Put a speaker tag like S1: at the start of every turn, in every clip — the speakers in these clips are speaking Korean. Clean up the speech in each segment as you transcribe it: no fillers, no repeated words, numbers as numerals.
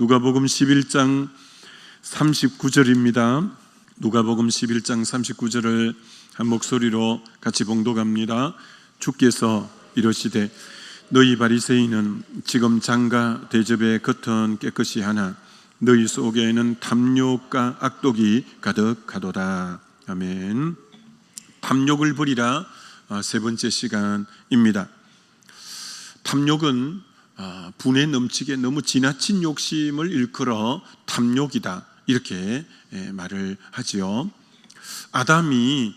S1: 누가복음 11장 39절입니다. 누가복음 11장 39절을 한 목소리로 같이 봉독합니다. 주께서 이러시되 너희 바리새인은 지금 장과 대접의 겉은 깨끗이 하나 너희 속에는 탐욕과 악독이 가득하도다. 아멘. 탐욕을 버리라, 세 번째 시간입니다. 탐욕은 분에 넘치게 너무 지나친 욕심을 일컬어 탐욕이다, 이렇게 말을 하지요. 아담이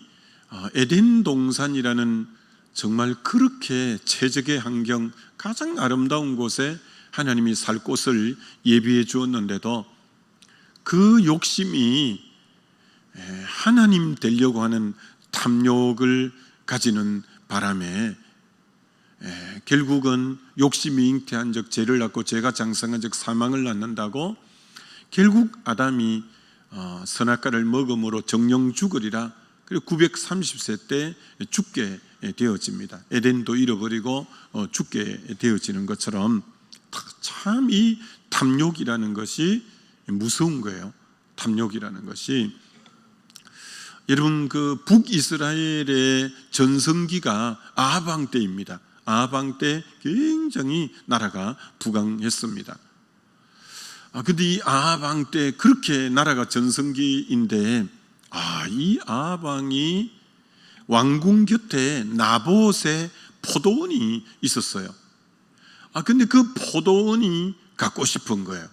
S1: 에덴 동산이라는 정말 그렇게 최적의 환경, 가장 아름다운 곳에 하나님이 살 곳을 예비해 주었는데도 그 욕심이 하나님 되려고 하는 탐욕을 가지는 바람에 결국은 욕심이 잉태한 적 죄를 낳고 죄가 장성한 적 사망을 낳는다고, 결국 아담이 선악과를 먹음으로 정령 죽으리라, 그리고 930세 때 죽게 되어집니다. 에덴도 잃어버리고 죽게 되어지는 것처럼 참 이 탐욕이라는 것이 무서운 거예요. 탐욕이라는 것이, 여러분, 그 북이스라엘의 전성기가 아합 때입니다. 아합 때 굉장히 나라가 부강했습니다. 근데 이 아합 때 그렇게 나라가 전성기인데, 이 아합 왕이 왕궁 곁에 나봇의 포도원이 있었어요. 근데 그 포도원이 갖고 싶은 거예요.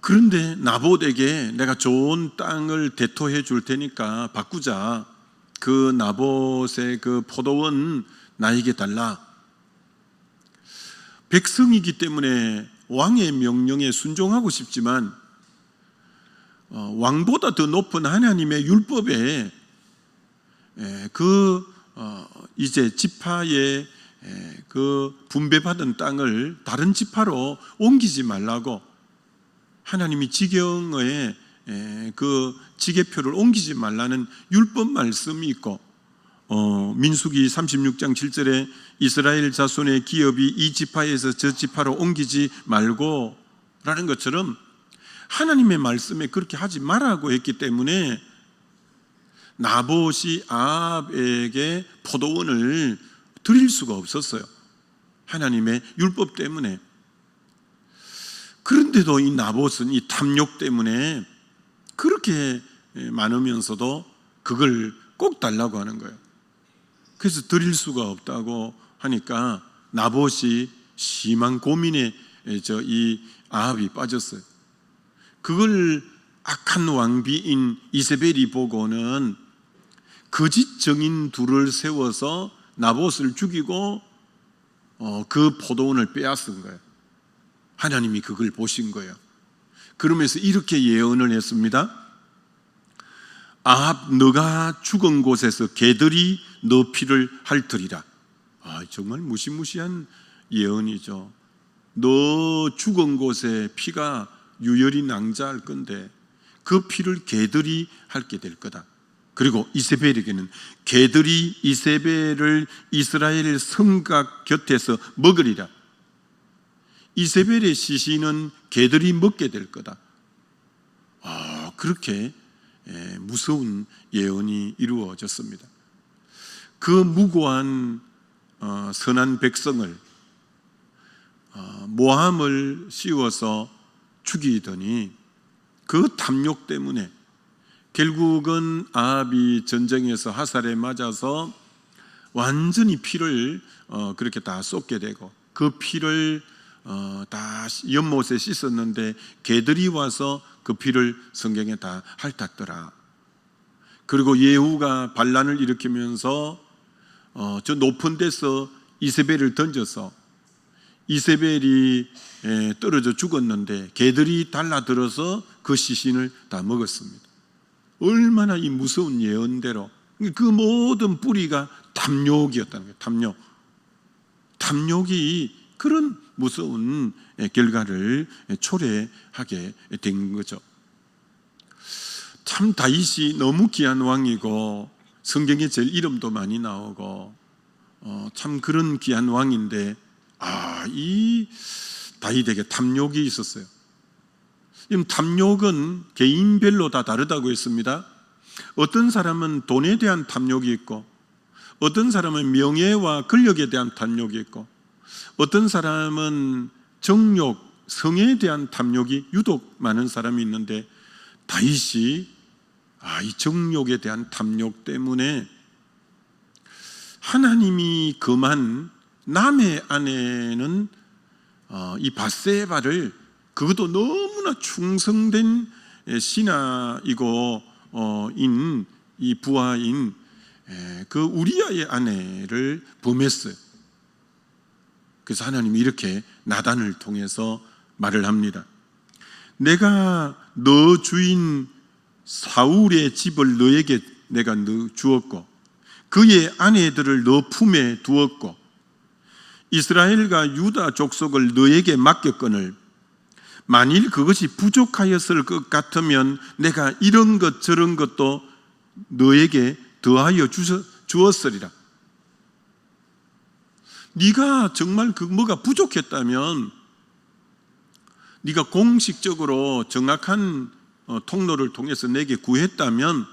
S1: 그런데 나봇에게 내가 좋은 땅을 대토해 줄 테니까 바꾸자. 그 나봇의 그 포도원 나에게 달라. 백성이기 때문에 왕의 명령에 순종하고 싶지만 왕보다 더 높은 하나님의 율법에 이제 지파의 그 분배받은 땅을 다른 지파로 옮기지 말라고, 하나님이 지경의 그 지계표를 옮기지 말라는 율법 말씀이 있고, 민수기 36장 7절에 이스라엘 자손의 기업이 이 지파에서 저 지파로 옮기지 말고 라는 것처럼 하나님의 말씀에 그렇게 하지 말라고 했기 때문에 나봇이 아합에게 포도원을 드릴 수가 없었어요. 하나님의 율법 때문에. 그런데도 이 나봇은 이 탐욕 때문에 그렇게 많으면서도 그걸 꼭 달라고 하는 거예요. 그래서 드릴 수가 없다고 하니까 나봇이 심한 고민에 이 아합이 빠졌어요. 그걸 악한 왕비인 이세벨이 보고는 거짓 증인 둘을 세워서 나봇을 죽이고 그 포도원을 빼앗은 거예요. 하나님이 그걸 보신 거예요. 그러면서 이렇게 예언을 했습니다. 아합, 너가 죽은 곳에서 개들이 너 피를 핥으리라. 정말 무시무시한 예언이죠. 너 죽은 곳에 피가 유혈이 낭자할 건데 그 피를 개들이 핥게 될 거다. 그리고 이세벨에게는 개들이 이세벨을 이스라엘 성곽 곁에서 먹으리라. 이세벨의 시신은 개들이 먹게 될 거다. 그렇게 무서운 예언이 이루어졌습니다. 그 무고한 선한 백성을 모함을 씌워서 죽이더니 그 탐욕 때문에 결국은 아합이 전쟁에서 화살에 맞아서 완전히 피를 그렇게 다 쏟게 되고, 그 피를 다 연못에 씻었는데 개들이 와서 그 피를 성경에 다 핥았더라. 그리고 예후가 반란을 일으키면서 저 높은 데서 이세벨을 던져서 이세벨이 떨어져 죽었는데 개들이 달라들어서 그 시신을 다 먹었습니다. 얼마나 이 무서운 예언대로 그 모든 뿌리가 탐욕이었다는 거예요. 탐욕이 그런 무서운 결과를 초래하게 된 거죠. 참 다윗이 너무 귀한 왕이고 성경에 제일 이름도 많이 나오고 참 그런 귀한 왕인데 이 다윗에게 탐욕이 있었어요. 탐욕은 개인별로 다 다르다고 했습니다. 어떤 사람은 돈에 대한 탐욕이 있고, 어떤 사람은 명예와 권력에 대한 탐욕이 있고, 어떤 사람은 정욕, 성에 대한 탐욕이 유독 많은 사람이 있는데, 다윗이 이 정욕에 대한 탐욕 때문에 하나님이 금한 남의 아내는 이 밧세바를, 그것도 너무나 충성된 신하이고 이 부하인 그 우리아의 아내를 범했어요. 그래서 하나님이 이렇게 나단을 통해서 말을 합니다. 내가 너 주인 사울의 집을 너에게 내가 주었고 그의 아내들을 너 품에 두었고 이스라엘과 유다 족속을 너에게 맡겼거늘 만일 그것이 부족하였을 것 같으면 내가 이런 것 저런 것도 너에게 더하여 주었으리라. 네가 정말 뭐가 부족했다면 네가 공식적으로 정확한 통로를 통해서 내게 구했다면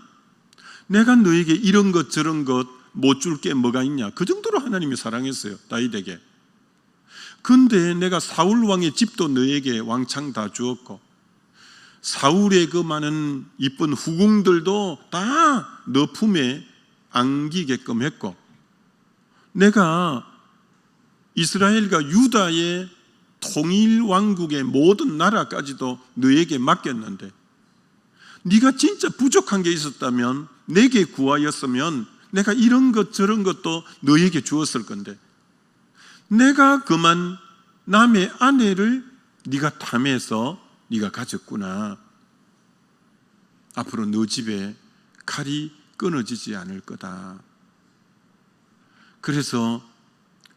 S1: 내가 너에게 이런 것 저런 것 못 줄 게 뭐가 있냐. 그 정도로 하나님이 사랑했어요, 다윗에게. 근데 내가 사울 왕의 집도 너에게 왕창 다 주었고 사울의 그 많은 이쁜 후궁들도 다 너 품에 안기게끔 했고 내가 이스라엘과 유다의 통일 왕국의 모든 나라까지도 너에게 맡겼는데 네가 진짜 부족한 게 있었다면 내게 구하였으면 내가 이런 것 저런 것도 너에게 주었을 건데 내가 그만 남의 아내를 네가 탐해서 네가 가졌구나. 앞으로 너 집에 칼이 끊어지지 않을 거다. 그래서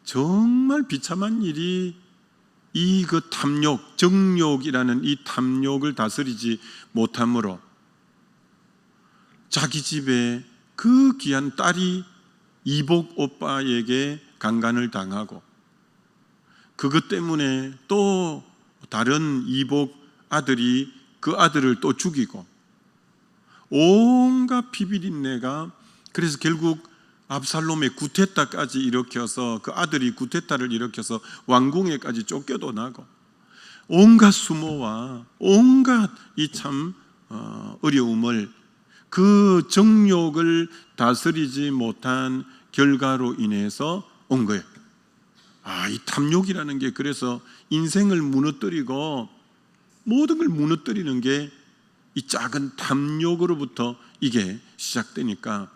S1: 정말 비참한 일이 이 그 탐욕, 정욕이라는 이 탐욕을 다스리지 못함으로 자기 집에 그 귀한 딸이 이복 오빠에게 강간을 당하고 그것 때문에 또 다른 이복 아들이 그 아들을 또 죽이고 온갖 비비린내가 그래서 결국 압살롬의 구테타까지 일으켜서 그 아들이 구테타를 일으켜서 왕궁에까지 쫓겨도 나고 온갖 수모와 온갖 이 참 어려움을 그 정욕을 다스리지 못한 결과로 인해서 온 거예요. 이 탐욕이라는 게 그래서 인생을 무너뜨리고 모든 걸 무너뜨리는 게 이 작은 탐욕으로부터 이게 시작되니까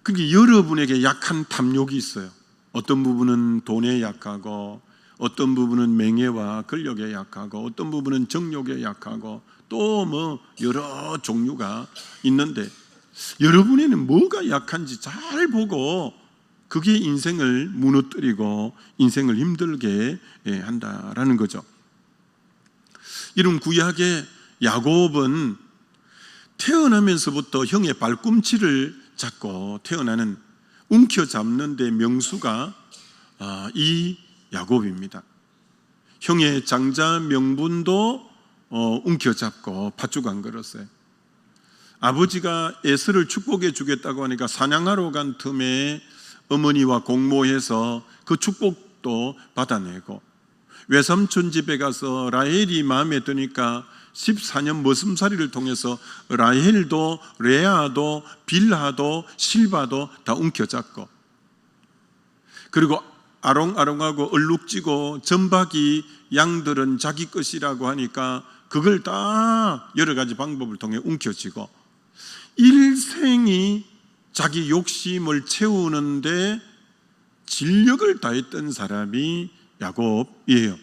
S1: 그게 여러분에게 약한 탐욕이 있어요. 어떤 부분은 돈에 약하고 어떤 부분은 명예와 권력에 약하고 어떤 부분은 정욕에 약하고 또 뭐 여러 종류가 있는데 여러분에는 뭐가 약한지 잘 보고 그게 인생을 무너뜨리고 인생을 힘들게 한다라는 거죠. 이런 구약의 야곱은 태어나면서부터 형의 발꿈치를 잡고 태어나는 움켜잡는 데 명수가 이 야곱입니다. 형의 장자 명분도 움켜잡고 팥죽 안 걸었어요. 아버지가 에서를 축복해 주겠다고 하니까 사냥하러 간 틈에 어머니와 공모해서 그 축복도 받아내고 외삼촌 집에 가서 라헬이 마음에 드니까 14년 머슴살이를 통해서 라헬도 레아도 빌하도 실바도 다 움켜잡고 그리고 아롱아롱하고 얼룩지고 점박이 양들은 자기 것이라고 하니까 그걸 다 여러 가지 방법을 통해 움켜쥐고 일생이 자기 욕심을 채우는데 진력을 다했던 사람이 야곱이에요.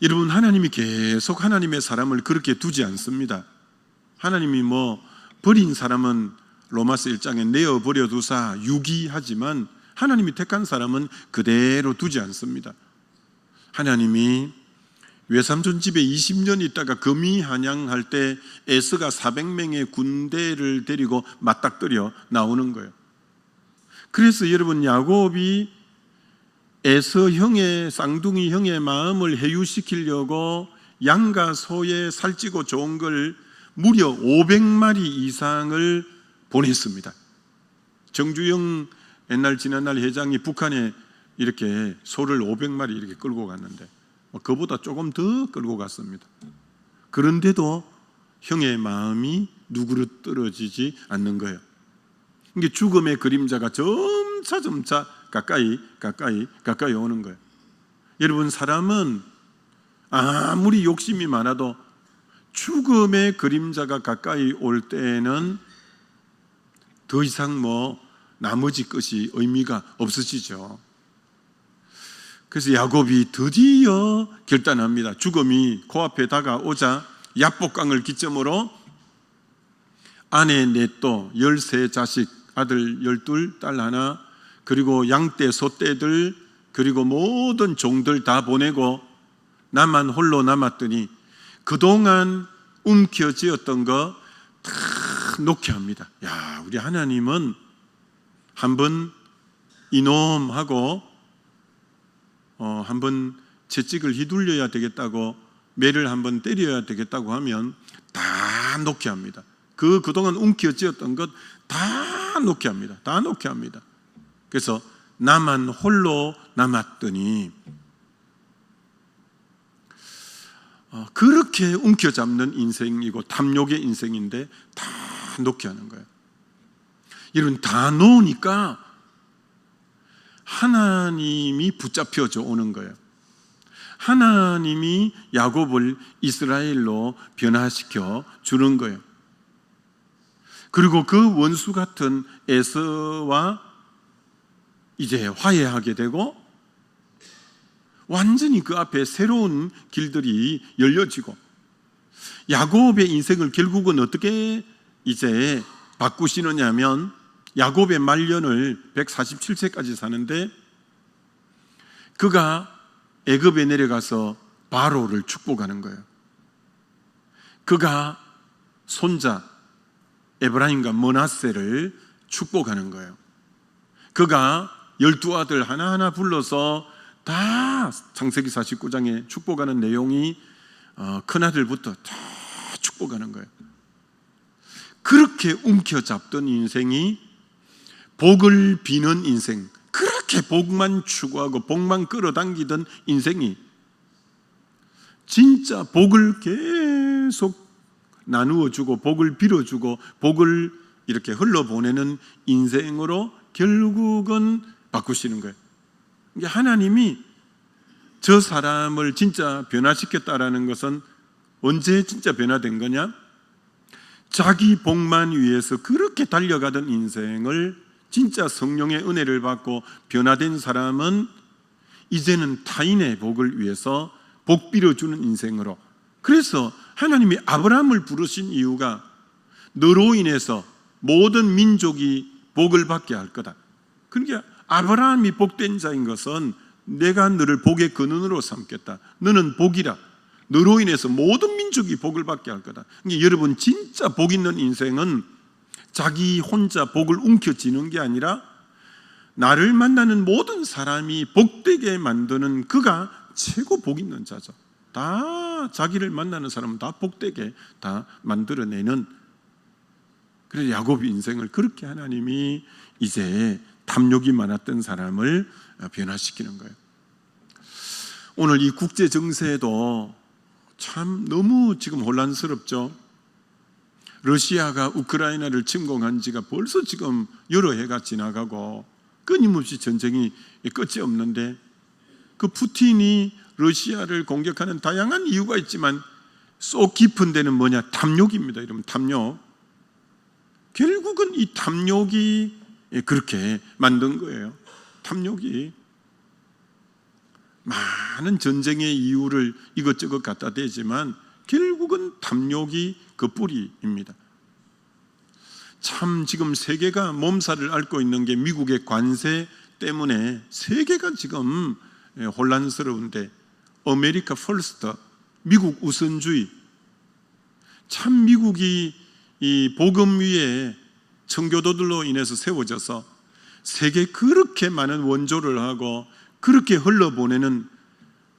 S1: 여러분, 하나님이 계속 하나님의 사람을 그렇게 두지 않습니다. 하나님이 버린 사람은 로마서 1장에 내어버려 두사 유기하지만 하나님이 택한 사람은 그대로 두지 않습니다. 하나님이 외삼촌 집에 20년 있다가 금이 한양할 때 에스가 400명의 군대를 데리고 맞닥뜨려 나오는 거예요. 그래서 여러분 야곱이 에서 형의, 쌍둥이 형의 마음을 해유시키려고 양과 소에 살찌고 좋은 걸 무려 500마리 이상을 보냈습니다. 정주영 지난날 회장이 북한에 이렇게 소를 500마리 이렇게 끌고 갔는데 그보다 조금 더 끌고 갔습니다. 그런데도 형의 마음이 누그러뜨려지지 않는 거예요. 이게 죽음의 그림자가 점차 가까이 오는 거예요. 여러분, 사람은 아무리 욕심이 많아도 죽음의 그림자가 가까이 올 때에는 더 이상 나머지 것이 의미가 없어지죠. 그래서 야곱이 드디어 결단합니다. 죽음이 코앞에 다가오자 야복강을 기점으로 아내 넷도 13자식, 아들 12, 딸 하나, 그리고 양떼, 소떼들, 그리고 모든 종들 다 보내고 나만 홀로 남았더니 그동안 움켜쥐었던 거 다 놓게 합니다. 야, 우리 하나님은 한번 이놈하고 한번 채찍을 휘둘려야 되겠다고, 매를 한번 때려야 되겠다고 하면 다 놓게 합니다. 그동안 움켜쥐었던 것 다 놓게 합니다. 다 놓게 합니다. 그래서 나만 홀로 남았더니 그렇게 움켜잡는 인생이고 탐욕의 인생인데 다 놓게 하는 거예요. 여러분, 다 놓으니까 하나님이 붙잡혀져 오는 거예요. 하나님이 야곱을 이스라엘로 변화시켜 주는 거예요. 그리고 그 원수 같은 에서와 이제 화해하게 되고 완전히 그 앞에 새로운 길들이 열려지고 야곱의 인생을 결국은 어떻게 이제 바꾸시느냐 하면 야곱의 말년을 147세까지 사는데 그가 애굽에 내려가서 바로를 축복하는 거예요. 그가 손자 에브라임과 므낫세를 축복하는 거예요. 그가 12아들 하나하나 불러서 다 창세기 49장에 축복하는 내용이 큰아들부터 다 축복하는 거예요. 그렇게 움켜잡던 인생이 복을 비는 인생, 그렇게 복만 추구하고 복만 끌어당기던 인생이 진짜 복을 계속 나누어주고 복을 빌어주고 복을 이렇게 흘러보내는 인생으로 결국은 바꾸시는 거예요. 하나님이 저 사람을 진짜 변화시켰다라는 것은 언제 진짜 변화된 거냐? 자기 복만 위해서 그렇게 달려가던 인생을 진짜 성령의 은혜를 받고 변화된 사람은 이제는 타인의 복을 위해서 복 빌어주는 인생으로. 그래서 하나님이 아브라함을 부르신 이유가 너로 인해서 모든 민족이 복을 받게 할 거다. 그러니까 아브라함이 복된 자인 것은 내가 너를 복의 근원으로 삼겠다. 너는 복이라. 너로 인해서 모든 민족이 복을 받게 할 거다. 그러니까 여러분, 진짜 복 있는 인생은 자기 혼자 복을 움켜쥐는 게 아니라 나를 만나는 모든 사람이 복되게 만드는 그가 최고 복 있는 자죠. 다 자기를 만나는 사람은 다 복되게 다 만들어내는. 그래서 야곱 인생을 그렇게 하나님이 이제 탐욕이 많았던 사람을 변화시키는 거예요. 오늘 이 국제 정세도 참 너무 지금 혼란스럽죠. 러시아가 우크라이나를 침공한 지가 벌써 지금 여러 해가 지나가고 끊임없이 전쟁이 끝이 없는데 그 푸틴이 러시아를 공격하는 다양한 이유가 있지만 쏙 깊은 데는 뭐냐? 탐욕입니다. 여러분, 탐욕. 결국은 이 탐욕이 그렇게 만든 거예요. 탐욕이 많은 전쟁의 이유를 이것저것 갖다 대지만 결국은 탐욕이 그 뿌리입니다. 참 지금 세계가 몸살을 앓고 있는 게 미국의 관세 때문에 세계가 지금 혼란스러운데 아메리카 퍼스트, 미국 우선주의. 참 미국이 이 복음 위에 청교도들로 인해서 세워져서 세계 그렇게 많은 원조를 하고 그렇게 흘러보내는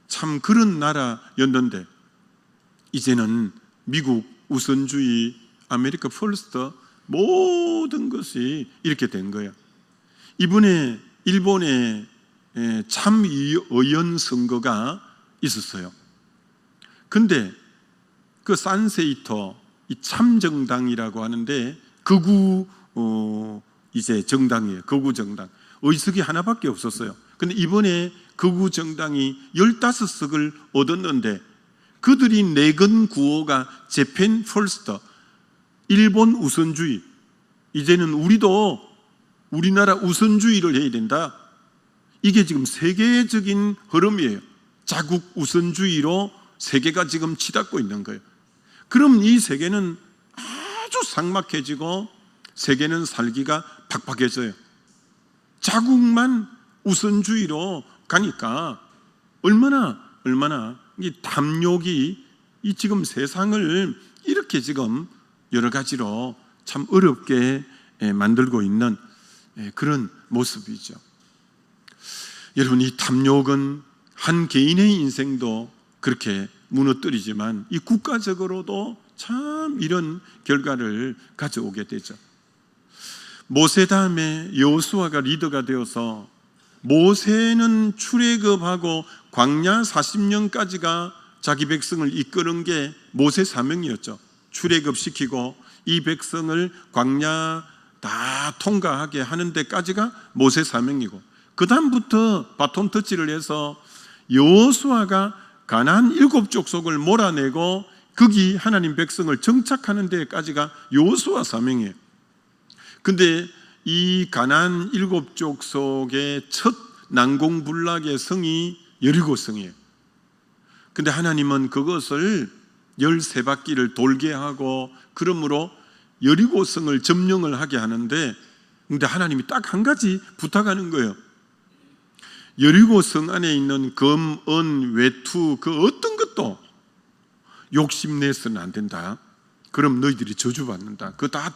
S1: 참 그런 나라였는데 이제는 미국 우선주의, 아메리카 퍼스트 모든 것이 이렇게 된 거예요. 이번에 일본에 참의원 선거가 있었어요. 근데 그 산세이터, 이 참정당이라고 하는데 극우 이제 정당이에요. 극우 정당. 의석이 하나밖에 없었어요. 근데 이번에 극우 정당이 15석을 얻었는데 그들이 내건 구호가 재팬 퍼스트, 일본 우선주의. 이제는 우리도 우리나라 우선주의를 해야 된다. 이게 지금 세계적인 흐름이에요. 자국 우선주의로 세계가 지금 치닫고 있는 거예요. 그럼 이 세계는 아주 삭막해지고 세계는 살기가 팍팍해져요. 자국만 우선주의로 가니까 얼마나 이 탐욕이 이 지금 세상을 이렇게 지금 여러 가지로 참 어렵게 만들고 있는 그런 모습이죠. 여러분, 이 탐욕은 한 개인의 인생도 그렇게 무너뜨리지만 이 국가적으로도 참 이런 결과를 가져오게 되죠. 모세 다음에 여호수아가 리더가 되어서 모세는 출애굽하고 광야 40년까지가 자기 백성을 이끄는 게 모세 사명이었죠. 출애굽시키고 이 백성을 광야 다 통과하게 하는 데까지가 모세 사명이고, 그 다음부터 바톤 터치를 해서 여호수아가 가나안 7족속을 몰아내고 거기 하나님 백성을 정착하는 데까지가 여호수아 사명이에요. 근데 이 가나안 7족속의 첫 난공불락의 성이 여리고성이에요. 근데 하나님은 그것을 13바퀴를 돌게 하고 그러므로 여리고성을 점령을 하게 하는데, 근데 하나님이 딱 한 가지 부탁하는 거예요. 여리고성 안에 있는 금, 은, 외투 그 어떤 것도 욕심내서는 안 된다. 그럼 너희들이 저주받는다. 그거 다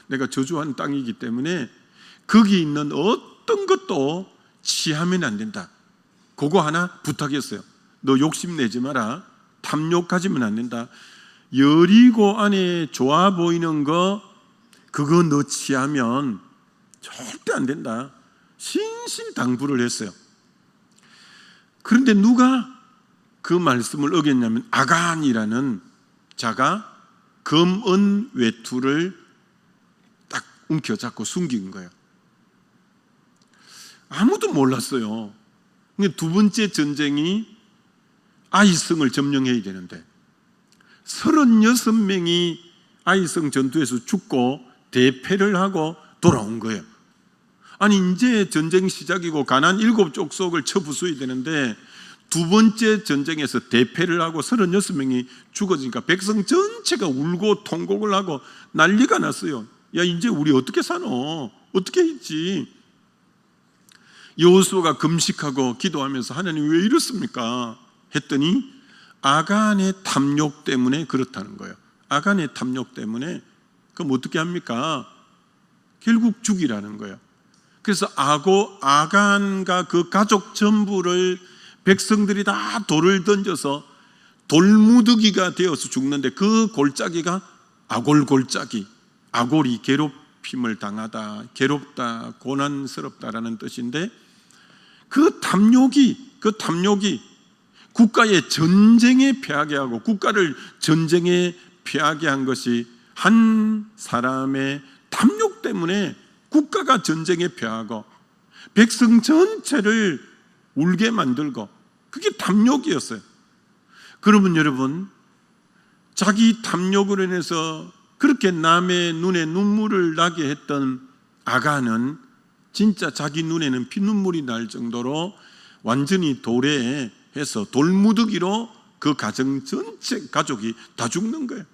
S1: 내가 저주한 땅이기 때문에 거기 있는 어떤 것도 취하면 안 된다. 그거 하나 부탁했어요. 너 욕심내지 마라. 탐욕 가지면 안 된다. 여리고 안에 좋아 보이는 거 그거 너 취하면 절대 안 된다. 신신당부를 했어요. 그런데 누가 그 말씀을 어겼냐면 아간이라는 자가 금, 은, 외투를 딱 움켜잡고 숨긴 거예요. 아무도 몰랐어요. 두 번째 전쟁이 아이성을 점령해야 되는데 36명이 아이성 전투에서 죽고 대패를 하고 돌아온 거예요. 아니 이제 전쟁 시작이고 가나안 7족속을 쳐부숴야 되는데 두 번째 전쟁에서 대패를 하고 36명이 죽어지니까 백성 전체가 울고 통곡을 하고 난리가 났어요. 야 이제 우리 어떻게 사노? 어떻게 했지? 여호수아가 금식하고 기도하면서 하나님 왜 이렇습니까? 했더니 아간의 탐욕 때문에 그렇다는 거예요. 아간의 탐욕 때문에. 그럼 어떻게 합니까? 결국 죽이라는 거예요. 그래서 아간과 그 가족 전부를 백성들이 다 돌을 던져서 돌무더기가 되어서 죽는데 그 골짜기가 아골골짜기, 아골이 괴롭힘을 당하다, 괴롭다, 고난스럽다라는 뜻인데 그 탐욕이 국가의 전쟁에 패하게 하고 국가를 전쟁에 패하게 한 것이 한 사람의 탐욕 때문에 국가가 전쟁에 패하고 백성 전체를 울게 만들고 그게 탐욕이었어요. 그러면 여러분, 자기 탐욕으로 인해서 그렇게 남의 눈에 눈물을 나게 했던 아간은 진짜 자기 눈에는 피눈물이 날 정도로 완전히 도래해서 돌무더기로 그 가정 전체 가족이 다 죽는 거예요.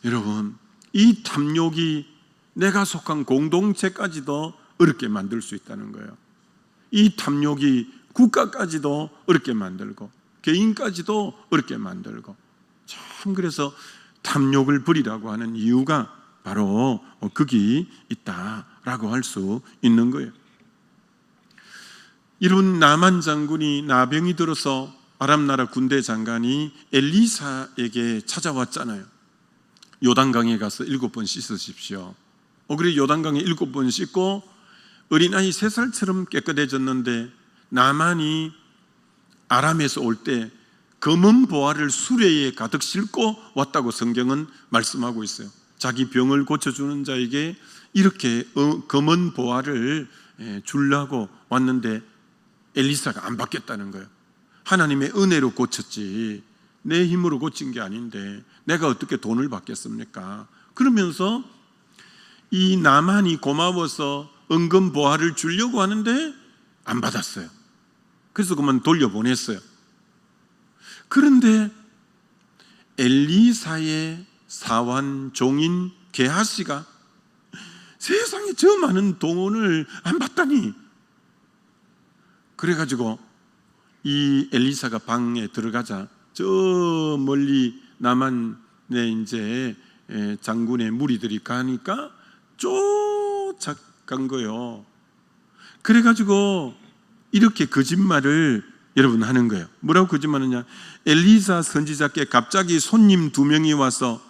S1: 여러분, 이 탐욕이 내가 속한 공동체까지도 어렵게 만들 수 있다는 거예요. 이 탐욕이 국가까지도 어렵게 만들고 개인까지도 어렵게 만들고, 참 그래서 탐욕을 버리라고 하는 이유가 바로 거기 있다라고 할 수 있는 거예요. 이런 나만 장군이 나병이 들어서 아람 나라 군대 장관이 엘리사에게 찾아왔잖아요. 요단강에 가서 7번 씻으십시오. 그래 요단강에 7번 씻고 어린아이 3살처럼 깨끗해졌는데 나만이 아람에서 올 때 검은 보화를 수레에 가득 싣고 왔다고 성경은 말씀하고 있어요. 자기 병을 고쳐주는 자에게 이렇게 검은 보화를 주려고 왔는데 엘리사가 안 받겠다는 거예요. 하나님의 은혜로 고쳤지 내 힘으로 고친 게 아닌데 내가 어떻게 돈을 받겠습니까? 그러면서 이 나만이 고마워서 은금 보화를 주려고 하는데 안 받았어요. 그래서 그만 돌려보냈어요. 그런데 엘리사의 사환 종인 게하시가 세상에 저 많은 돈을 안 받다니, 그래가지고 이 엘리사가 방에 들어가자 저 멀리 남한의 이제 장군의 무리들이 가니까 쫓아간 거예요. 그래가지고 이렇게 거짓말을 여러분 하는 거예요. 뭐라고 거짓말하냐? 엘리사 선지자께 갑자기 손님 2명이 와서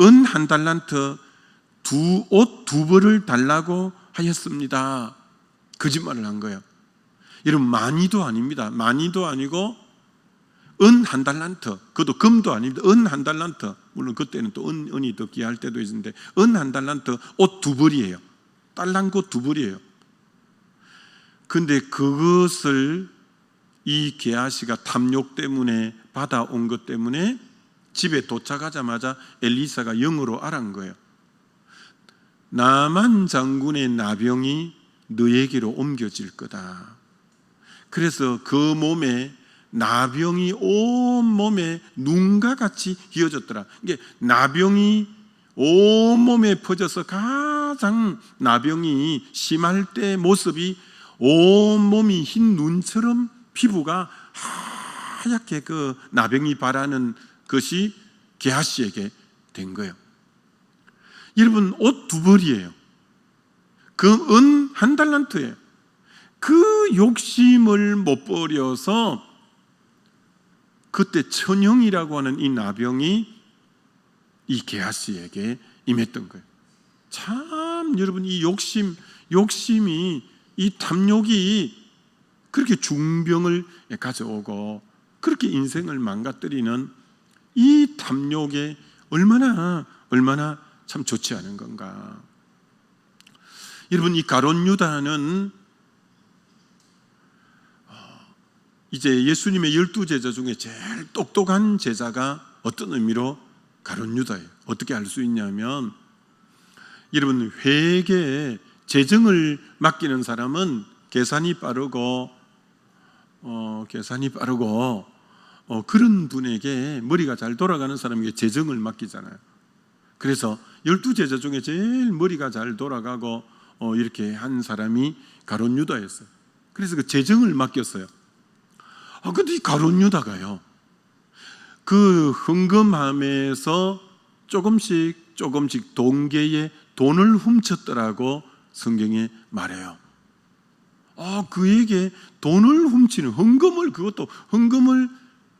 S1: 은 1달란트 옷 2벌을 달라고 하였습니다. 거짓말을 한 거예요. 여러분 많이도 아닙니다. 많이도 아니고 은 1달란트, 그것도 금도 아닙니다. 은 1달란트, 물론 그때는 또 은이 더 귀할 때도 있는데 은 1달란트 옷 2벌이에요. 달란트 2벌이에요. 근데 그것을 이 게하시가 탐욕 때문에 받아온 것 때문에 집에 도착하자마자 엘리사가 영어로 알아한 거예요. 나만 장군의 나병이 너에게로 옮겨질 거다. 그래서 그 몸에 나병이 온 몸에 눈과 같이 휘어졌더라. 이게 나병이 온 몸에 퍼져서 가장 나병이 심할 때 모습이 온 몸이 흰 눈처럼 피부가 하얗게 그 나병이 바라는 것이 게하시에게 된 거예요. 여러분 옷 2벌이에요. 그 은 1달란트예요. 그 욕심을 못 버려서 그때 천형이라고 하는 이 나병이 이 게하시에게 임했던 거예요. 참 여러분 이 욕심이 이 탐욕이 그렇게 중병을 가져오고 그렇게 인생을 망가뜨리는 이 탐욕에 얼마나 참 좋지 않은 건가. 여러분 이 가룟 유다는 이제 예수님의 12제자 중에 제일 똑똑한 제자가 어떤 의미로 가룟 유다예요. 어떻게 알 수 있냐면 여러분 회계에 재정을 맡기는 사람은 계산이 빠르고 그런 분에게 머리가 잘 돌아가는 사람에게 재정을 맡기잖아요. 그래서 12제자 중에 제일 머리가 잘 돌아가고 이렇게 한 사람이 가룟 유다였어요. 그래서 그 재정을 맡겼어요. 근데 이 가룟 유다가요, 그 헌금함에서 조금씩 동계에 돈을 훔쳤더라고 성경에 말해요. 그에게 돈을 훔치는 그것도 헌금을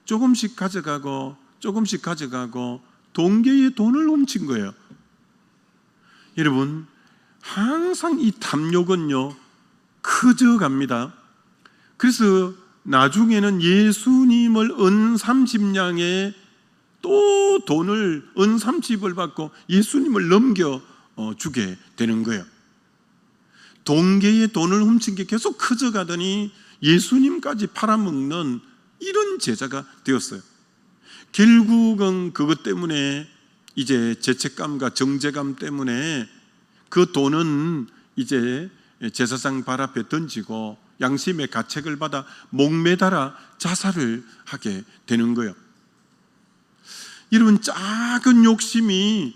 S1: 조금씩 가져가고 동계에 돈을 훔친 거예요. 여러분 항상 이 탐욕은요 커져갑니다. 그래서 나중에는 예수님을 은 30냥에 또 돈을 은 30을 받고 예수님을 넘겨주게 되는 거예요. 동계에 돈을 훔친 게 계속 커져가더니 예수님까지 팔아먹는 이런 제자가 되었어요. 결국은 그것 때문에 이제 죄책감과 정죄감 때문에 그 돈은 이제 제사장 발 앞에 던지고 양심의 가책을 받아 목매달아 자살을 하게 되는 거예요. 여러분 작은 욕심이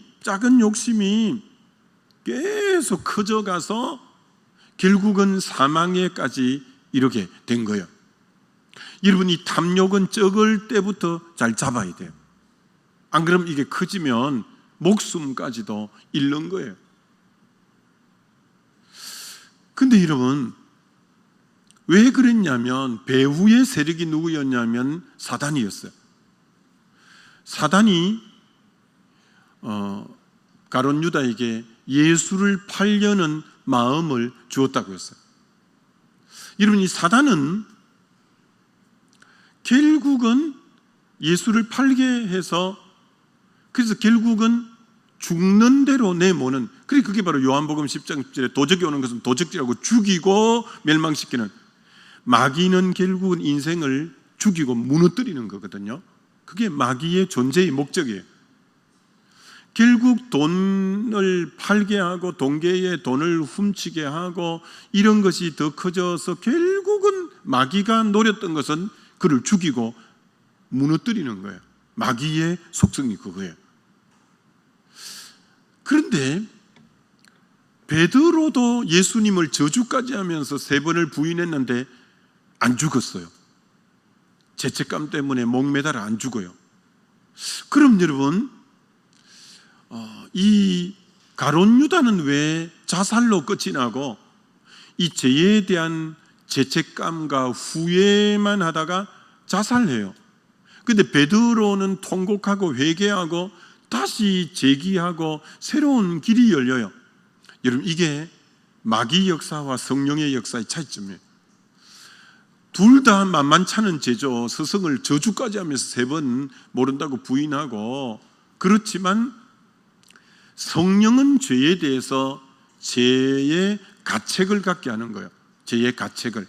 S1: 계속 커져가서 결국은 사망에까지 이르게 된 거예요. 여러분 이 탐욕은 적을 때부터 잘 잡아야 돼요. 안 그러면 이게 커지면 목숨까지도 잃는 거예요. 근데 여러분 왜 그랬냐면 배후의 세력이 누구였냐면 사단이었어요. 사단이 가룟 유다에게 예수를 팔려는 마음을 주었다고 했어요. 여러분, 이 사단은 결국은 예수를 팔게 해서, 그래서 결국은 죽는 대로 내모는, 그게 바로 요한복음 10장 10절에 도적이 오는 것은 도적질하고 죽이고 멸망시키는, 마귀는 결국은 인생을 죽이고 무너뜨리는 거거든요. 그게 마귀의 존재의 목적이에요. 결국 돈을 팔게 하고 동계의 돈을 훔치게 하고 이런 것이 더 커져서 결국은 마귀가 노렸던 것은 그를 죽이고 무너뜨리는 거예요. 마귀의 속성이 그거예요. 그런데 베드로도 예수님을 저주까지 하면서 3번을 부인했는데 안 죽었어요. 죄책감 때문에 목매달아 안 죽어요. 그럼 여러분, 이 가룟 유다는 왜 자살로 끝이 나고 이 죄에 대한 죄책감과 후회만 하다가 자살해요. 근데 베드로는 통곡하고 회개하고 다시 재기하고 새로운 길이 열려요. 여러분, 이게 마귀 역사와 성령의 역사의 차이점이에요. 둘 다 만만찮은 죄죠. 스승을 저주까지 하면서 3번 모른다고 부인하고, 그렇지만 성령은 죄에 대해서 죄의 가책을 갖게 하는 거예요. 죄의 가책을.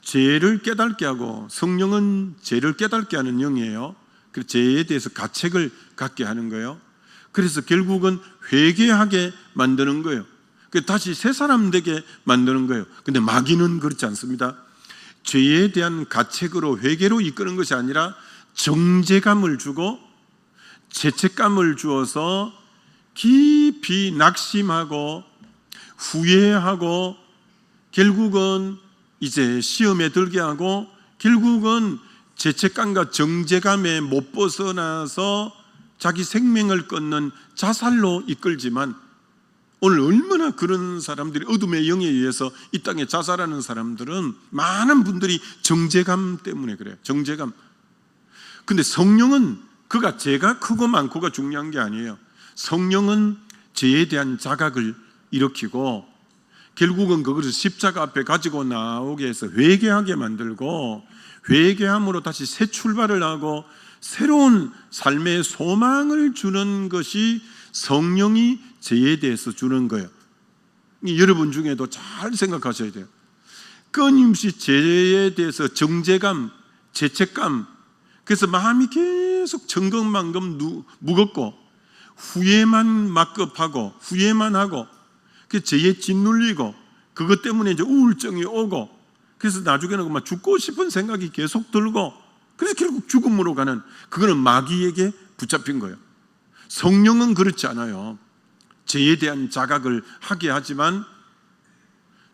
S1: 죄를 깨닫게 하고, 성령은 죄를 깨닫게 하는 영이에요. 그래서 죄에 대해서 가책을 갖게 하는 거예요. 그래서 결국은 회개하게 만드는 거예요. 다시 새 사람 되게 만드는 거예요. 근데 마귀는 그렇지 않습니다. 죄에 대한 가책으로 회개로 이끄는 것이 아니라 정죄감을 주고 죄책감을 주어서 깊이 낙심하고 후회하고 결국은 이제 시험에 들게 하고 결국은 죄책감과 정죄감에 못 벗어나서 자기 생명을 끊는 자살로 이끌지만, 오늘 얼마나 그런 사람들이 어둠의 영에 의해서 이 땅에 자살하는 사람들은 많은 분들이 정죄감 때문에 그래요. 정죄감. 근데 성령은 그가 죄가 크고 많고가 중요한 게 아니에요. 성령은 죄에 대한 자각을 일으키고 결국은 그것을 십자가 앞에 가지고 나오게 해서 회개하게 만들고, 회개함으로 다시 새 출발을 하고 새로운 삶의 소망을 주는 것이 성령이 죄에 대해서 주는 거예요. 여러분 중에도 잘 생각하셔야 돼요. 끊임없이 죄에 대해서 정죄감, 죄책감, 그래서 마음이 계속 천근만근 무겁고 후회만 막급하고 후회만 하고, 그 죄에 짓눌리고 그것 때문에 이제 우울증이 오고, 그래서 나중에는 막 죽고 싶은 생각이 계속 들고, 그래서 결국 죽음으로 가는, 그거는 마귀에게 붙잡힌 거예요. 성령은 그렇지 않아요. 죄에 대한 자각을 하게 하지만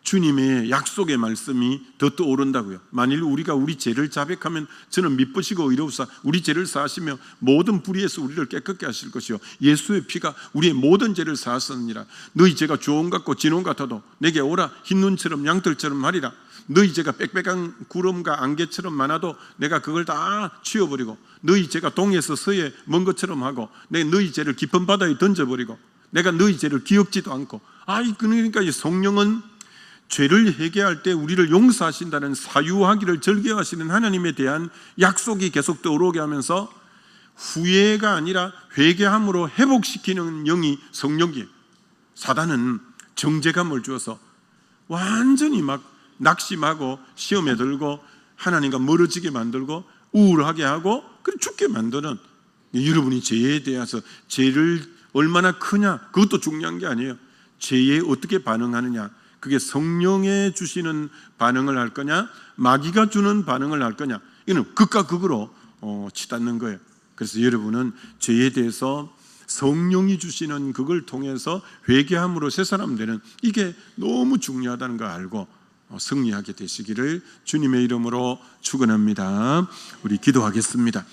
S1: 주님의 약속의 말씀이 더 떠오른다고요. 만일 우리가 우리 죄를 자백하면 저는 미쁘시고 의로우사 우리 죄를 사하시며 모든 불의에서 우리를 깨끗게 하실 것이요 예수의 피가 우리의 모든 죄를 사하셨느니라. 너희 죄가 주홍 같고 진홍 같아도 내게 오라. 흰눈처럼 양털처럼 하리라. 너희 죄가 빽빽한 구름과 안개처럼 많아도 내가 그걸 다 치워버리고, 너희 죄가 동에서 서에 먼 것처럼 하고 내가 너희 죄를 깊은 바다에 던져버리고 내가 너희 죄를 기억지도 않고. 그러니까 이 성령은 죄를 회개할 때 우리를 용서하신다는 사유하기를 즐겨하시는 하나님에 대한 약속이 계속 떠오르게 하면서 후회가 아니라 회개함으로 회복시키는 영이 성령이에요. 사단은 정죄감을 주어서 완전히 막 낙심하고 시험에 들고 하나님과 멀어지게 만들고 우울하게 하고 그리고 죽게 만드는, 여러분이 죄에 대해서 죄를 얼마나 크냐 그것도 중요한 게 아니에요. 죄에 어떻게 반응하느냐, 그게 성령에 주시는 반응을 할 거냐 마귀가 주는 반응을 할 거냐, 이거는 극과 극으로 치닫는 거예요. 그래서 여러분은 죄에 대해서 성령이 주시는 그걸 통해서 회개함으로 새 사람 되는, 이게 너무 중요하다는 걸 알고 승리하게 되시기를 주님의 이름으로 축원합니다. 우리 기도하겠습니다.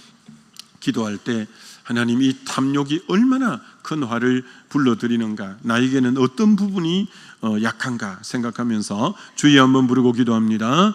S1: 기도할 때 하나님, 이 탐욕이 얼마나 큰 화를 불러들이는가, 나에게는 어떤 부분이 약한가 생각하면서 주여 한번 부르고 기도합니다.